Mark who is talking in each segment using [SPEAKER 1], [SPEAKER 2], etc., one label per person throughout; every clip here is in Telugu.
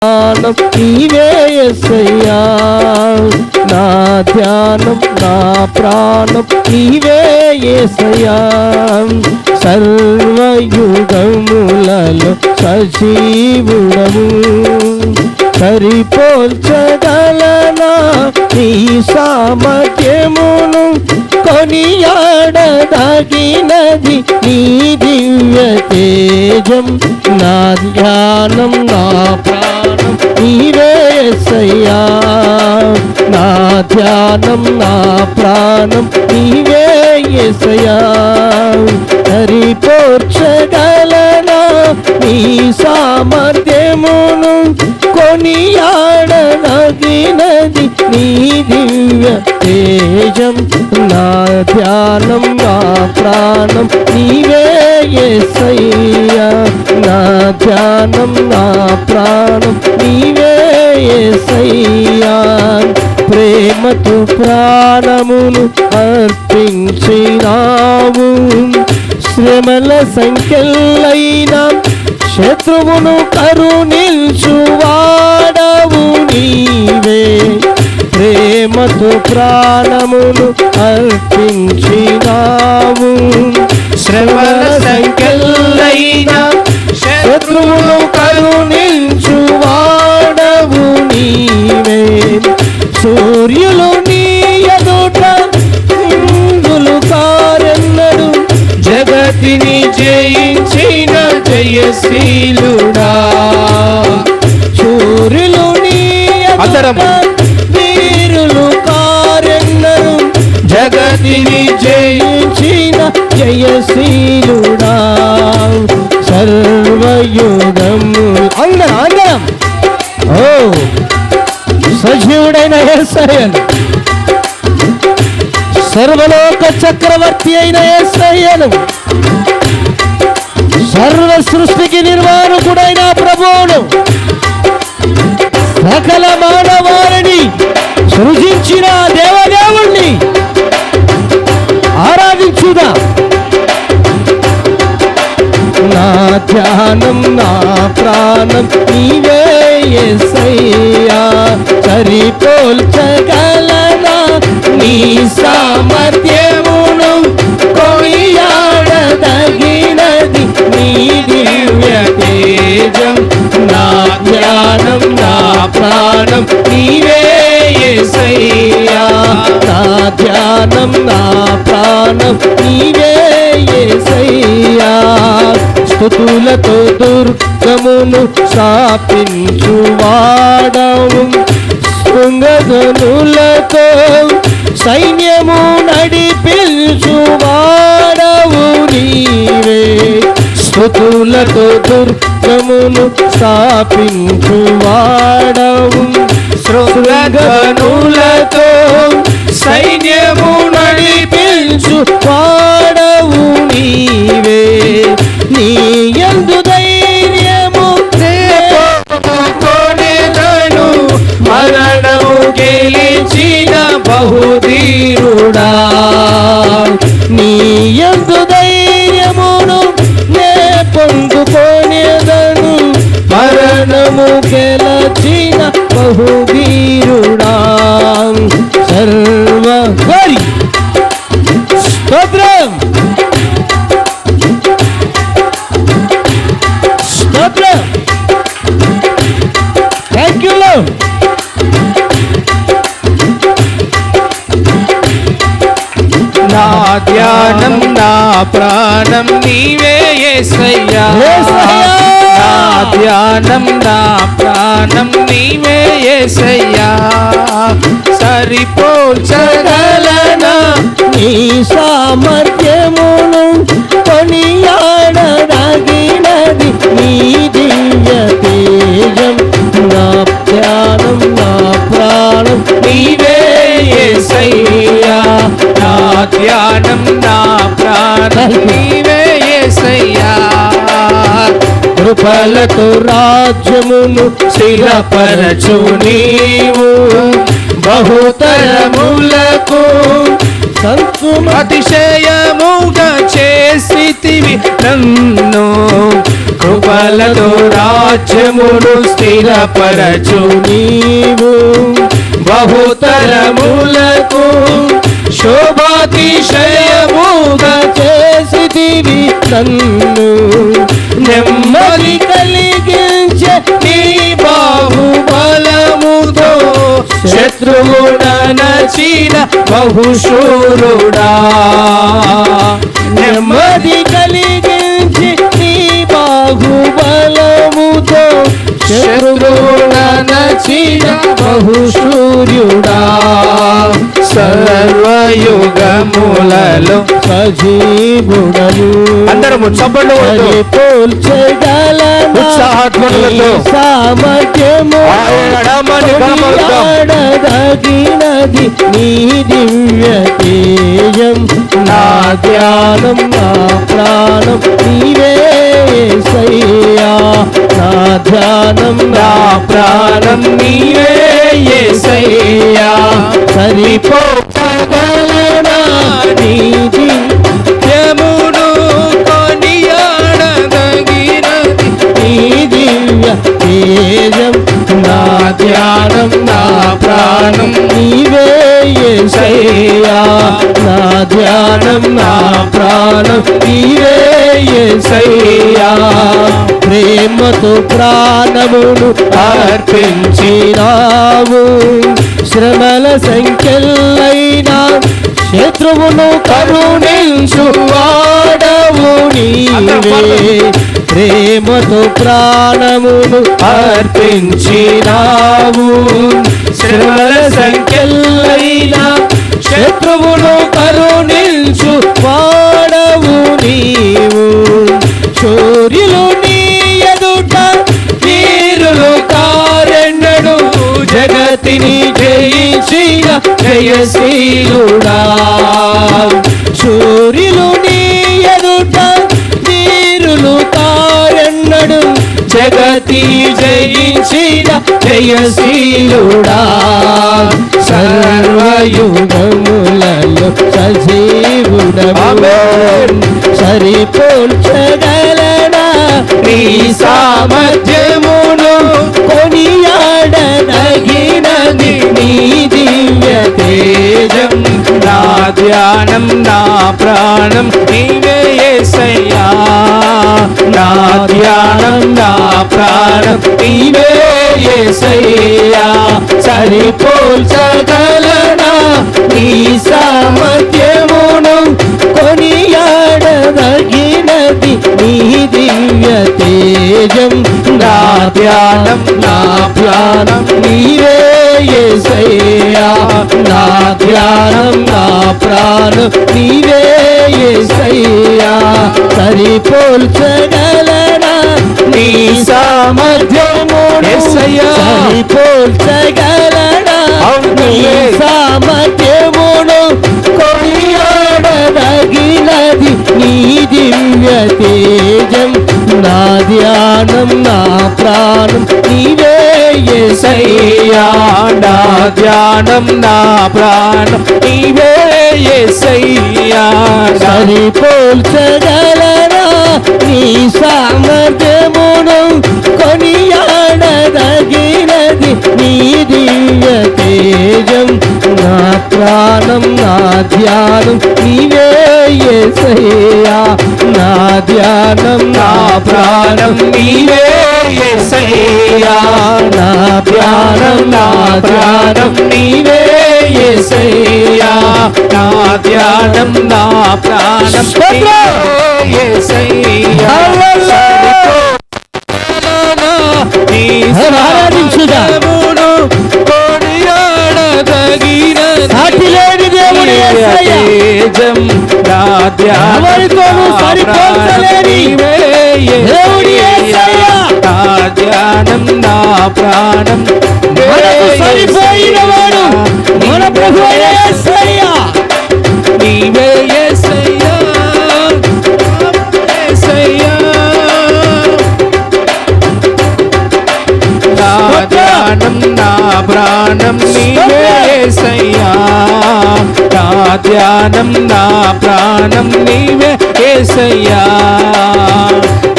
[SPEAKER 1] నీవే యేసయ్యా, నా ధ్యానం నా ప్రాణం నీవే యేసయ్యా. సర్వయుగములలో సజీవుడము, సరిపోల్చగలనా నీ సామర్థ్యమును, కొనియాడదగినది నీ దివ్య తేజం. నా ధ్యానం నా ప్రాణం నీవే యేసయ్యా, నా ధ్యానం నా ప్రాణం నీవే యేసయ్యా. సరిపోర్చగలనా నీ సామర్థ్యమును, కొనియాడదగినది నీ దివ్య తేజం. నా ధ్యానం నా ప్రాణం నీవే యేసయ్యా, నా ధ్యానం నా ప్రాణం నీవే యేసయ్యా. ప్రేమతో ప్రాణమును అర్పించినావు, శ్రమల సంఖ్యలైనా శత్రువును కరుణించువాడవు నీవే. ప్రేమతో ప్రాణమును అర్పించినావు, శ్రమల సంఖ్యలైనా శత్రువును కరుణించువాడవు నీవే. సూర్యులు నీ ఎదుట ఇందులు కారెన్నడు, జగతిని జయించిన జయశీలుడా. సూర్యులు నీ ఎదుట వీరులు కారెన్నడు, జగతిని జయించిన జయశీలుడా. సర్వయుగము అందరం ఓ సజీవుడైన యేసయ్యను, సర్వలోక చక్రవర్తి అయిన యేసయ్యను, సర్వ సృష్టికి నిర్మాణకుడైన ప్రభువును, సకల మానవాళిని సృజించిన దేవదేవుణ్ణి ఆరాధించుదా. నా ధ్యానం నా ప్రాణం నీవే యేసయ్యా, సరిపోల్చగలనా నీ సామర్థ్యమును, కొనియాడదగినది నీ దివ్య తేజం. నా ధ్యానం నా ప్రాణం నీవే యేసయ్యా, నా ధ్యానం నా ప్రాణం నీవే యేసయ్యా. స్తుతులతో దుర్గమును స్థాపించువాడవు, శృంగధనులతో సైన్యము నడిపించువాడవు నీవే. స్తుతులతో దుర్గమును స్థాపించువాడవు, శృంగధనులతో సైన్యము నడిపించువాడవు నీవే. నీ యందు ధైర్యము కొనెదను, మరణము గెలిచిన బహుధీరుడా. నీ యందు ధైర్యమును నే పొందుకొనెదను, మరణము గెలిచిన బహుధీరుడా. సర్వ హరి స్తోత్రం స్తోత్రం. Thank you lord.
[SPEAKER 2] నా ధ్యానం నా ప్రాణం నీవే యేసయ్యా, నా ధ్యానం నా ప్రాణం నీవే యేసయ్యా. సరిపోల్చగలనా
[SPEAKER 1] నీ సామర్థ్యమును, కొనియాడదగినది నీ దివ్య తేజం. నా ధ్యానం నా ప్రాణం
[SPEAKER 2] నీవే యేసయ్యా, నా ధ్యానం నా ప్రాణం నీవే యేసయ్యా.
[SPEAKER 1] కృపలతో రాజ్యమును
[SPEAKER 2] స్థిరపరచు నీవు, బహుతరములకు అతిశయముగా చేసితివి నన్ను. కృపలతో రాజ్యమును స్థిరపరచు
[SPEAKER 1] నీవు
[SPEAKER 2] బహుతరములకు శోభాతిశయముగా
[SPEAKER 1] చేసిదివి నన్ను
[SPEAKER 2] నెమ్మది
[SPEAKER 1] కలిగించే
[SPEAKER 2] నీ బాహుబలముతో శత్రువునచిన బహుశూరుడా
[SPEAKER 1] నెమ్మది కలిగించి నీ బాహుబలముతో
[SPEAKER 2] శత్రువునచిన
[SPEAKER 1] బహుశూర్యుడా
[SPEAKER 2] సర్వయుగములలో
[SPEAKER 1] సజీవుడను
[SPEAKER 2] అందరము చప్పట్లు కొడుతూ
[SPEAKER 1] పోల్చగలనా
[SPEAKER 2] ఉత్సాహధ్వనులతో
[SPEAKER 1] సామర్థ్యము
[SPEAKER 2] ఆయన నామాన్ని కనపరుద్దాం.
[SPEAKER 1] కొనియాడదగినది నీ దివ్య తేజం నా ధ్యానం నా ప్రాణం నీవే యేసయ్యా నా ధ్యానం
[SPEAKER 2] నా ప్రాణం నీవే యేసయ్యా
[SPEAKER 1] సరిపోగలనా నీది
[SPEAKER 2] యమును కొనియాడదగినది
[SPEAKER 1] నీ దివ్య తేజం నా ధ్యానం నా ప్రాణం నీవే యేసయ్యా నా ధ్యానం నా ప్రాణం నీవే యేసయ్యా ప్రేమతో ప్రాణమును అర్పించినావు శ్రమల సంఖ్యలైనా శత్రువును కరుణించు వాడవు నీవే ప్రేమతో ప్రాణమును అర్పించినావు శ్రమల సంఖ్యలైనా శత్రువును కరుణించు వాడవు నీవు సూర్యులు నీ ఎదుట వీరులు కారెన్నడు జగతిని జయించిన జయశీలుడా సూర్యులు నీ ఎదుట వీరులు కారెన్నడు జగతి జయించిన జయశీలుడా సర్వయుగములలో సజీవుడవు సరిపోల్చగలనా నీ సామర్థ్యమును కొనియాడదగినది నీ దివ్య తేజం
[SPEAKER 2] నా ధ్యానం నా ప్రాణం నీవే యేసయ్యా నా ధ్యానం నా ప్రాణం నీవే యేసయ్యా
[SPEAKER 1] సరిపోల్చగలనా నీ సామర్థ్యమును కొనియాడదగినది నీ దివ్య తేజం నా ధ్యానం నా ప్రాణం నీవే యేసయ్యా నా ధ్యానం నా ప్రాణం నీవే యేసయ్యా సరిపోల్చగలనా నీ సామర్థ్యమును
[SPEAKER 2] యేసయ్యా.
[SPEAKER 1] సరిపోల్చగలనా
[SPEAKER 2] అవును
[SPEAKER 1] నీ
[SPEAKER 2] తండ్రి.
[SPEAKER 1] సామర్థ్యమును కొనియాడదగినది నీ దివ్య తేజం నా ధ్యానం నా ప్రాణం నీవే యేసయ్యా
[SPEAKER 2] నా ధ్యానం నా ప్రాణం నీవే యేసయ్యా
[SPEAKER 1] సరిపోల్చగలనా నీ సామర్థ్యమును కొనియాడదగినది నీ దివ్య తేజం నా ప్రాణం నా ధ్యానం నీవే యేసయ్యా నా ధ్యానం నా ప్రాణం నీవే యేసయ్యా నా ధ్యానం నా ప్రాణం నీవే యేసయ్యా
[SPEAKER 2] నా ధ్యానం నా ప్రాణం నీవే యేసయ్యా నీ
[SPEAKER 1] ఆరాధించుదా.
[SPEAKER 2] సామర్థ్యమును కొనియాడదగినది
[SPEAKER 1] సాటిలేని దేవుడు యేసయ్యా.
[SPEAKER 2] తేజం నా ధ్యానం
[SPEAKER 1] ఎవరితోనూ సరిపోల్చలేని దేవుడు యేసయ్యా.
[SPEAKER 2] నా ధ్యానం నా ప్రాణం
[SPEAKER 1] మనకు సరిపోయినవాడు మన ప్రభువైన యేసయ్యా
[SPEAKER 2] నీవే యేసయ్యా యేసయ్యా నా ధ్యానం నా ప్రాణం నీవే యేసయ్యా నా ధ్యానం నా ప్రాణం నీవే యేసయ్యా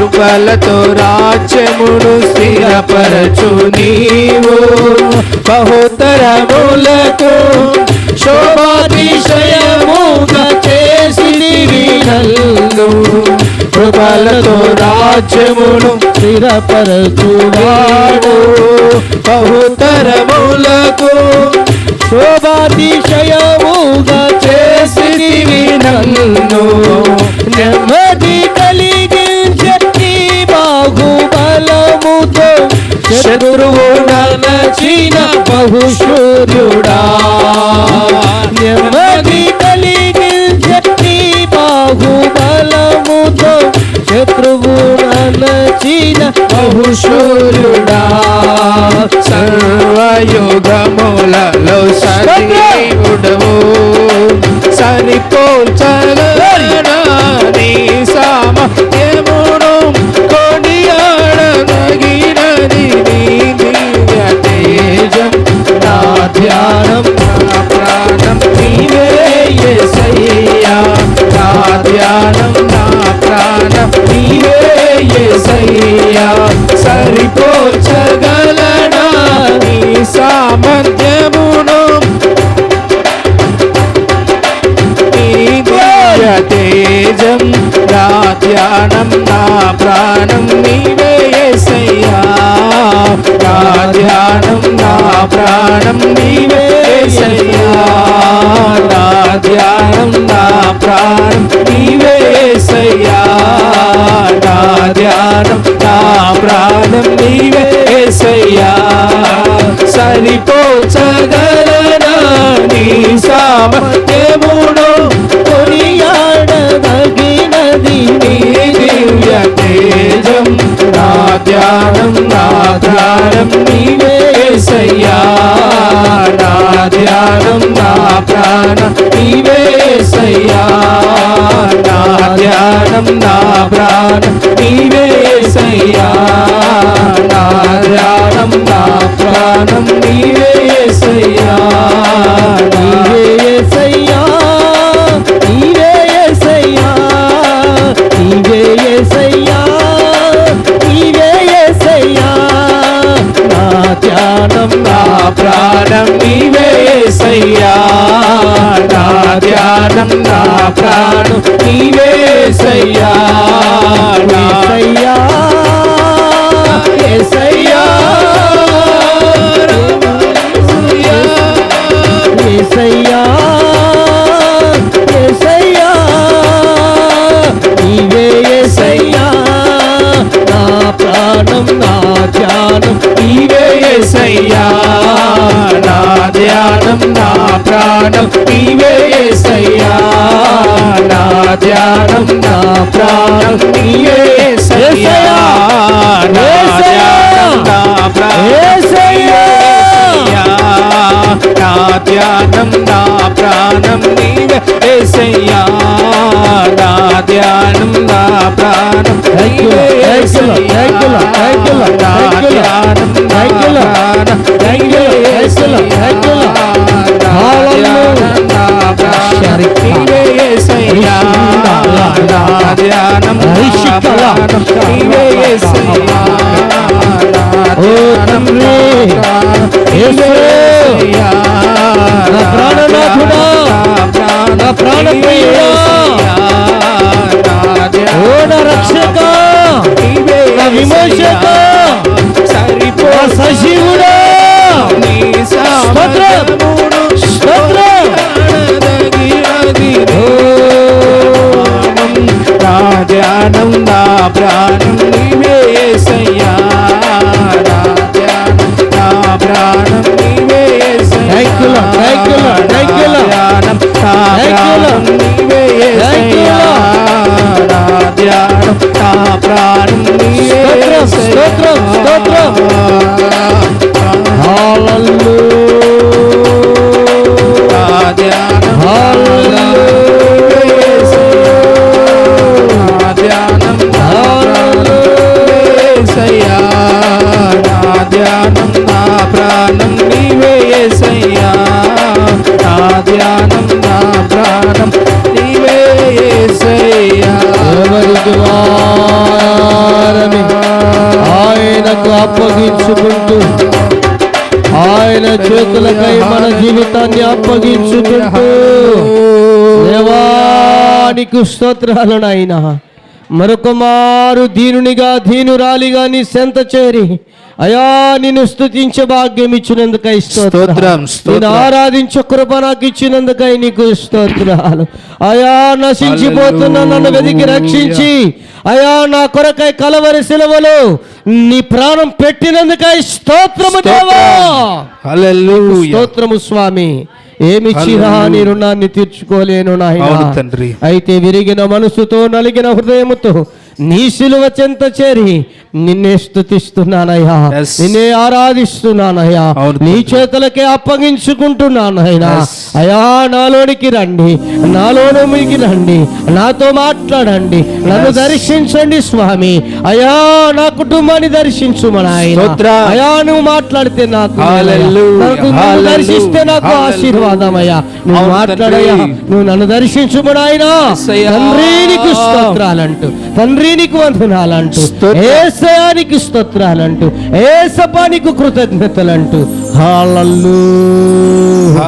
[SPEAKER 2] కృపలతో రాజ్యమును స్థిరపరచు నీవు బహుతరములకు శోభాతిశయముగా చేసితివి నన్ను కృపలతో రాజ్యమును
[SPEAKER 1] స్థిరపరచువాడు
[SPEAKER 2] బహుతరములకు
[SPEAKER 1] శోభాతిశయముగా
[SPEAKER 2] చేసితివి నన్ను
[SPEAKER 1] నెమ్మది కలిగించే నీ బాహుబలముతో
[SPEAKER 2] శత్రువు నలచిన
[SPEAKER 1] బహుశూర్యుడా నెమ్మది కలిగించే నీ బాహుబలముతో శత్రువు నలచిన
[SPEAKER 2] బహుశూరుడా సర్వయుగములలో సజీవుడవు సరిపోల్చగలనా నీ సామర్థ్యమును కొనియాడదగినది నీ దివ్య తేజం నా ధ్యానం నా ప్రాణం నీవే యేసయ్యా నా ధ్యానం నా ప్రాణం నీవే యేసయ్యా సరిపోల్చగలనా నీ సామర్థ్యమును నీ దివ్య తేజం నా ధ్యానం నా ప్రాణం నీవే యేసయ్యా నా ధ్యానం నా ప్రాణం నీవే యేసయ్యా నా ధ్యానం నా ప్రాణం నీవే యేసయ్యా నా ధ్యానం నా ప్రాణం నీవే యేసయ్యా సరిపోల్చగలనా నీ సామర్థ్యమును
[SPEAKER 1] కొనియాడదగినది
[SPEAKER 2] నీ దివ్య తేజం నా ధ్యానం నా ప్రాణం నీవే యేసయ్యా నా ధ్యానం నా ప్రాణం నీవే యేసయ్యా నా ధ్యానం నా ప్రాణం నీవే యేసయ్యా నా ధ్యానం నా ప్రాణం నీవే యేసయ్యా
[SPEAKER 1] నీవే యేసయ్యా నీవే యేసయ్యా నీవే యేసయ్యా నీవే యేసయ్యా నా ధ్యానం
[SPEAKER 2] నా ప్రాణం నీవే యేసయ్యా నా ధ్యానం నా ప్రాణం నీవే యేసయ్యా నా
[SPEAKER 1] యేసయ్యా
[SPEAKER 2] యేసయ్యా
[SPEAKER 1] యేసయ్యా యేసయ్యా నీవే యేసయ్యా నా ప్రాణం నా ధ్యానం
[SPEAKER 2] నీవే యేసయ్యా నా ధ్యానం నా ప్రాణం నీవే యేసయ్యా నా ధ్యానం నా ప్రాణం నీవే యేసయ్యా నా ధ్యానం నా ప్రాణం
[SPEAKER 1] యేసయ్యా
[SPEAKER 2] నా ధ్యానం నా ప్రాణం నీవే యేసయ్యా నా ధ్యానం నా ప్రాణం నీవే యేసయ్యా నా ధ్యానం నా ప్రాణం నీవే యేసయ్యా నా ధ్యానం నా ప్రాణం నీవే యేసయ్యా నా ధ్యానం నా ప్రాణం నీవే యేసయ్యా
[SPEAKER 1] ఓ తండ్రి యేసయ్యా నా ప్రాణనాథుడా నా ప్రాణప్రియుడా ఓ నా రక్షక నా విమోచక నా సజీవుడా స్తోత్రం స్తోత్రం
[SPEAKER 2] నా ధ్యానం నా ప్రాణం నీవే యేసయ్యా నా ధ్యానం నా ప్రాణం నీవే యేసయ్యా
[SPEAKER 1] Thank you, Lord. Thank you, Lord. Thank you, Lord.
[SPEAKER 2] నా ధ్యానం నా
[SPEAKER 1] Thank you,
[SPEAKER 2] ప్రాణం
[SPEAKER 1] Lord.
[SPEAKER 2] నీవే
[SPEAKER 1] కొరకులకై మన జీవితాన్ని అప్పగించుకుంటూ దేవానికి స్తోత్రాలు నాయనా. మరొక మారు దీనునిగా దీనురాలిగా నీ సెంత చేరి అయా నిన్ను స్తుతించే భాగ్యం ఇచ్చినందుకై స్తోత్రం. నేను ఆరాధించే కృప నాకు ఇచ్చినందుకై నీకు స్తోత్రాలు. అయా నశించిపోతున్నా నన్ను వెతికి రక్షించి అయా నా కొరకై కలవరి సిలువలో నీ ప్రాణం పెట్టినందుకై స్తోత్రము దేవా.
[SPEAKER 2] హల్లెలూయా.
[SPEAKER 1] స్తోత్రము స్వామి. ఏమిచ్చినా నీ రుణాన్ని తీర్చుకోలేను నాయనా.
[SPEAKER 2] తండ్రి.
[SPEAKER 1] అయితే విరిగిన మనసుతో నలిగిన హృదయముతో నీ సిలువ చెంత చేరి నిన్నే స్తుతిస్తున్నానయ్యా, నిన్నే ఆరాధిస్తున్నానయ్యా, నీ చేతులకే అప్పగించుకుంటున్నానయ్యా. అయా నాలోనికి రండి, నాలోనికి రండి, నాతో మాట్లాడండి, నన్ను దర్శించండి స్వామి. అయా నా కుటుంబాన్ని దర్శించుమనాయన. అయా నువ్వు మాట్లాడితే నాకు నువ్వు దర్శిస్తే నాకు ఆశీర్వాదమయ్యా. నువ్వు మాట్లాడయ్యా, నువ్వు నన్ను దర్శించుమనాయన. తండ్రి నీకు స్తోత్రాలంటూ, తండ్రి నీకు వందనాలంటూ, ఏసయానికి స్తోత్రాలంటూ, ఏసపానికి కృతజ్ఞతలంటూ హల్లెలూయా.